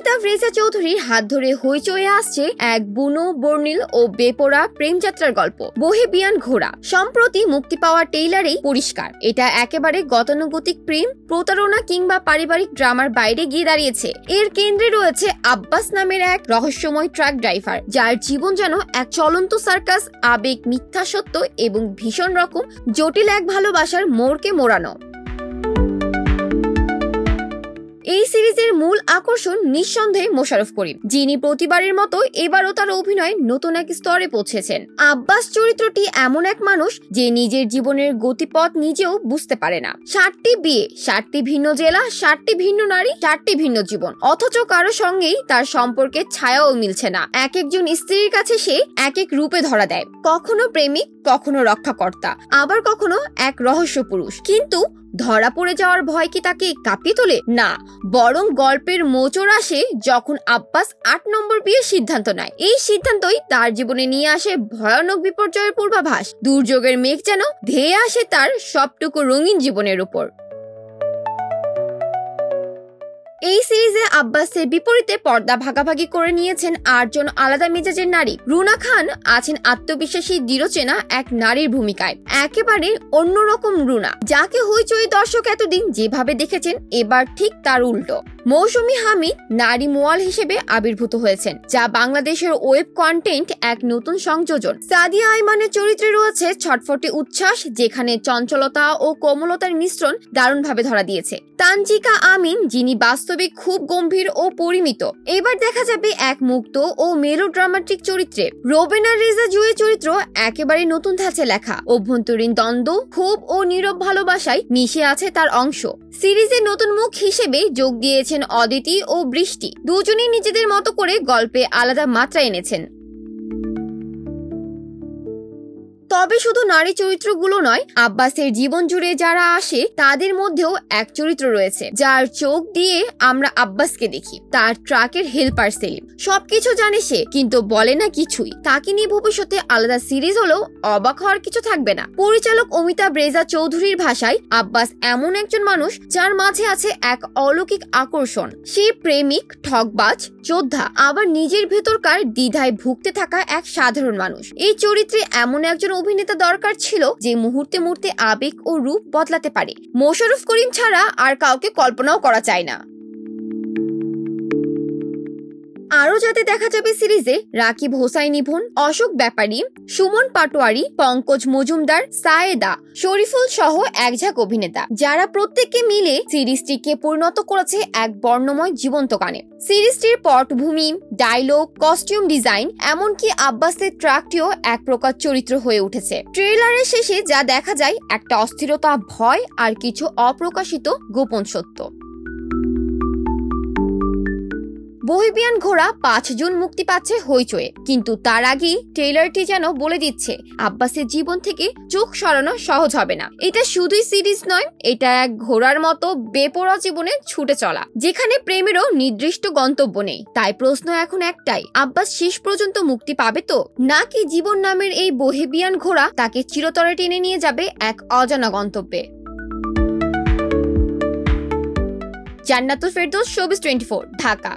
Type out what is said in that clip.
অমিতাভ রেজা চৌধুরীর হাত ধরে হইচই আসছে এক বুনো, বর্ণিল ও বেপরা প্রেমযাত্রার গল্প বহেবিয়ান ঘোড়া। সম্প্রতি মুক্তি পাওয়া ট্রেইলারেই পরিষ্কার এটা একেবারে গতানুগতিক প্রেম, প্রতারণা কিংবা পারিবারিক ড্রামার বাইরে গিয়ে দাঁড়িয়েছে। এর কেন্দ্রে রয়েছে আব্বাস নামের এক রহস্যময় ট্রাক ড্রাইভার, যার জীবন যেন এক চলন্ত সার্কাস, আবেগ, মিথ্যা সত্য এবং ভীষণ রকম জটিল এক ভালোবাসার মোড়কে মোড়ানো। এই সিরিজের মূল আকর্ষণ নিঃসন্দেহে মোশাররফ করিম, যিনি প্রতিবারের মতো এবারও তার অভিনয় নতুন এক স্তরে পৌঁছেছেন। আব্বাস চরিত্রটি এমন এক মানুষ যে নিজের জীবনের গতিপথ নিজেও বুঝতে পারে না। 7টি বিয়ে, 7টি ভিন্ন জেলা, 7টি ভিন্ন নারী, 7টি ভিন্ন জীবন, অথচ কারো সঙ্গেই তার সম্পর্কের ছায়াও মিলছে না। এক একজন স্ত্রীর কাছে সে এক এক রূপে ধরা দেয়, কখনো প্রেমিক, কখনো রক্ষাকর্তা, আবার কখনো এক রহস্য পুরুষ। কিন্তু ধরা পড়ে যাওয়ার ভয় কি তাকে কাঁপিয়ে তোলে? না, বরং গল্পের মোচড় আসে যখন আব্বাস 8 নম্বর বিয়ের সিদ্ধান্ত নেয়। এই সিদ্ধান্তই তার জীবনে নিয়ে আসে ভয়ানক বিপর্যয়ের পূর্বাভাস। দুর্যোগের মেঘ যেন ধেয়ে আসে তার সবটুকু রঙিন জীবনের উপর। এই সিরিজে আব্বাসের বিপরীতে পর্দা ভাগাভাগি করে নিয়েছেন 8 জন আলাদা মেজাজের নারী। রুনা খান আছেন আত্মবিশ্বাসী, দৃঢ়চেনা এক নারীর ভূমিকায়, একেবারে অন্যরকম রুনা, যাকে হইচই দর্শক এতদিন যেভাবে দেখেছেন এবার ঠিক তার উল্টো। মৌসুমী হামিদ নারী মোয়াল হিসেবে আবির্ভূত হয়েছেন, যা বাংলাদেশের ওয়েব কন্টেন্ট এক নতুন সংযোজন। সাদিয়া আইমানের চরিত্রে রয়েছে ছটফটে উচ্ছ্বাস, যেখানে চঞ্চলতা ও কোমলতার মিশ্রণ দারুণভাবে ধরা দিয়েছে। তানজিকা আমিন, যিনি বাস্তবিক খুব গম্ভীর ও পরিমিত, এবার দেখা যাবে এক মুক্ত ও মেলোড্রামাটিক চরিত্রে। রোবেনা রেজা জুঁই চরিত্র একেবারে নতুন ধাঁচে লেখা, অভ্যন্তরীণ দ্বন্দ্ব, ক্ষোভ ও নীরব ভালোবাসায় মিশে আছে তার অংশ। সিরিজের নতুন মুখ হিসেবে যোগ দিয়েছেন অদিতি ও বৃষ্টি, দুজনেই নিজেদের মতো করে গল্পে আলাদা মাত্রা এনেছেন। তবে শুধু নারী চরিত্রগুলো নয়, আব্বাসের জীবন জুড়ে যারা আসে তাদের মধ্যেও এক চরিত্র রয়েছে যার চোখ দিয়ে আমরা আব্বাসকে দেখি। তার ট্রাকের হেল্পার সেলিম। সবকিছু জানে সে, কিন্তু বলে না কিছুই। তাকে নিয়ে ভবিষ্যতে আলাদা সিরিজ হলেও অবাক হওয়ার কিছু থাকবে না। পরিচালক অমিতাভ রেজা চৌধুরীর ভাষায়, আব্বাস এমন একজন মানুষ যার মাঝে আছে এক অলৌকিক আকর্ষণ। সে প্রেমিক, ঠকবাজ, যোদ্ধা, আবার নিজের ভেতরকার দ্বিধায় ভুগতে থাকা এক সাধারণ মানুষ। এই চরিত্রে এমন একজন অভিনেতা দরকার ছিল যে মুহূর্তে মুহূর্তে আবেগ ও রূপ বদলাতে পারে। মোশাররফ করিম ছাড়া আর কাউকে কল্পনাও করা যায় না। আরো যাতে দেখা যাবে সিরিজে রাকিব হোসাইনি ভুন, অশোক ব্যাপারী, সুমন পাটোয়ারি, পঙ্কজ মজুমদার, সায়েদা, শরীফুল সহ একঝাঁক অভিনেতা, যারা প্রত্যেককে মিলে সিরিজটিকে পরিণত করেছে এক বর্ণময় জীবন্ত গানে। সিরিজটির পটভূমি, ডায়লগ, কস্টিউম ডিজাইন, এমনকি আব্বাসের ট্রাকটিও এক প্রকার চরিত্র হয়ে উঠেছে। ট্রেলারের শেষে যা দেখা যায়, একটা অস্থিরতা, ভয় আর কিছু অপ্রকাশিত গোপন সত্য। বহেবিয়ান ঘোড়া 5 জুন মুক্তি পাচ্ছে হইচয়ে, কিন্তু তার আগেই ট্রেলারটি যেন বলে দিচ্ছে আব্বাসের জীবন থেকে চোখ সরানো সহজ হবে না। এটা শুধুই সিরিজ নয়, এটা এক ঘোড়ার মতো বেপরোয়া জীবনে ছুটে চলা, যেখানে প্রেমেরও নির্দিষ্ট গন্তব্য নেই। তাই প্রশ্ন এখন একটাই, আব্বাস শেষ পর্যন্ত মুক্তি পাবে তো, নাকি জীবন নামের এই বহেবিয়ান ঘোড়া তাকে চিরতরে টেনে নিয়ে যাবে এক অজানা গন্তব্যে? জান্নাতুল ফেরদৌস, শোবিজ 24, ঢাকা।